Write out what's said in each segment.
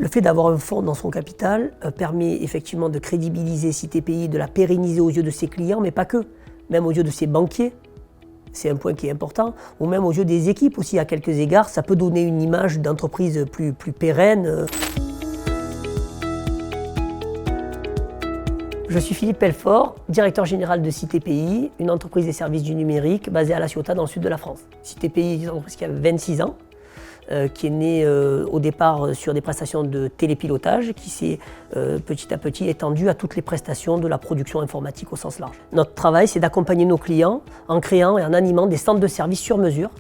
Le fait d'avoir un fonds dans son capital permet effectivement de crédibiliser CitéPI, de la pérenniser aux yeux de ses clients, mais pas que, même aux yeux de ses banquiers, c'est un point qui est important, ou même aux yeux des équipes aussi à quelques égards, ça peut donner une image d'entreprise plus pérenne. Je suis Philippe Pelfort, directeur général de CitéPI, une entreprise des services du numérique basée à La Ciotat dans le sud de la France. CitéPI est une entreprise qui a 26 ans, qui est née au départ sur des prestations de télépilotage, qui s'est petit à petit étendue à toutes les prestations de la production informatique au sens large. Notre travail, c'est d'accompagner nos clients en créant et en animant des centres de services sur mesure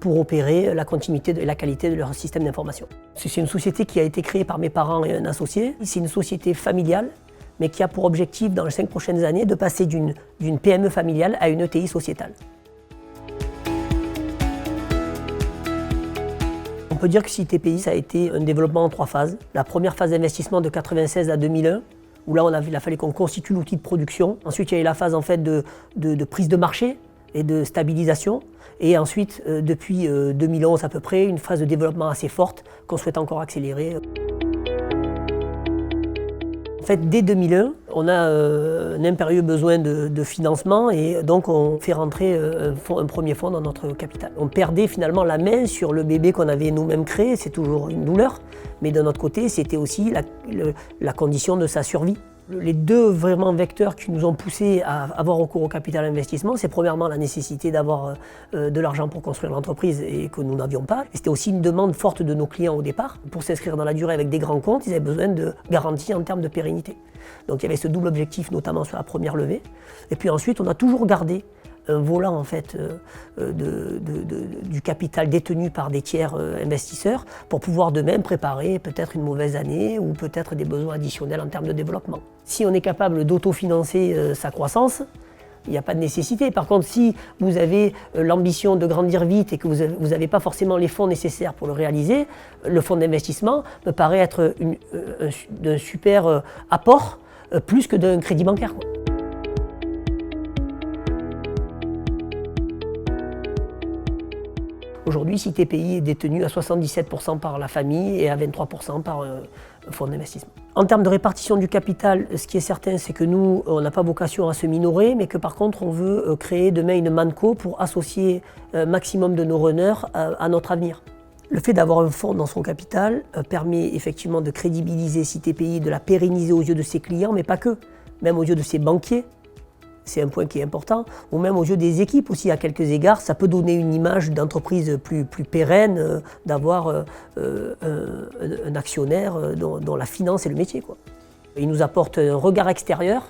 pour opérer la continuité et la qualité de leur système d'information. C'est une société qui a été créée par mes parents et un associé. C'est une société familiale, mais qui a pour objectif dans les 5 prochaines années de passer d'une PME familiale à une ETI sociétale. On peut dire que CitéPI, ça a été un développement en 3 phases. La première phase d'investissement de 1996 à 2001, où là il a fallu qu'on constitue l'outil de production. Ensuite, il y a eu la phase en fait, de prise de marché et de stabilisation. Et ensuite, depuis 2011 à peu près, une phase de développement assez forte qu'on souhaite encore accélérer. En fait, dès 2001, on a un impérieux besoin de financement et donc on fait rentrer un premier fonds dans notre capital. On perdait finalement la main sur le bébé qu'on avait nous-mêmes créé, c'est toujours une douleur, mais d'un autre côté, c'était aussi la condition de sa survie. Les 2 vraiment vecteurs qui nous ont poussés à avoir recours au capital investissement, c'est premièrement la nécessité d'avoir de l'argent pour construire l'entreprise et que nous n'avions pas. Et c'était aussi une demande forte de nos clients au départ. Pour s'inscrire dans la durée avec des grands comptes, ils avaient besoin de garanties en termes de pérennité. Donc il y avait ce double objectif, notamment sur la première levée. Et puis ensuite, on a toujours gardé un volant en fait, du capital détenu par des tiers investisseurs pour pouvoir de même préparer peut-être une mauvaise année ou peut-être des besoins additionnels en termes de développement. Si on est capable d'autofinancer sa croissance, il n'y a pas de nécessité. Par contre, si vous avez l'ambition de grandir vite et que vous n'avez pas forcément les fonds nécessaires pour le réaliser, le fonds d'investissement me paraît être d'un super apport plus que d'un crédit bancaire, quoi. Aujourd'hui, CitéPI est détenu à 77% par la famille et à 23% par un fonds d'investissement. En termes de répartition du capital, ce qui est certain, c'est que nous, on n'a pas vocation à se minorer, mais que par contre, on veut créer demain une manco pour associer un maximum de nos runners à notre avenir. Le fait d'avoir un fonds dans son capital permet effectivement de crédibiliser CitéPI, de la pérenniser aux yeux de ses clients, mais pas que, même aux yeux de ses banquiers. C'est un point qui est important, ou même aux yeux des équipes aussi à quelques égards, ça peut donner une image d'entreprise plus pérenne, d'avoir un actionnaire dont la finance est le métier, quoi. Ils nous apportent un regard extérieur,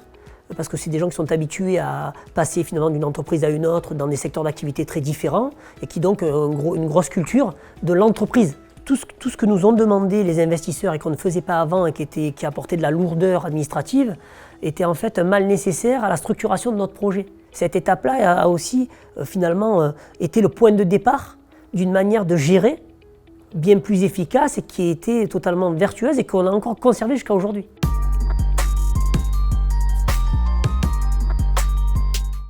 parce que c'est des gens qui sont habitués à passer finalement d'une entreprise à une autre dans des secteurs d'activité très différents, et qui donc ont une grosse culture de l'entreprise. Tout ce que nous ont demandé les investisseurs et qu'on ne faisait pas avant et qui apportait de la lourdeur administrative était en fait un mal nécessaire à la structuration de notre projet. Cette étape-là a aussi finalement été le point de départ d'une manière de gérer bien plus efficace et qui a été totalement vertueuse et qu'on a encore conservé jusqu'à aujourd'hui.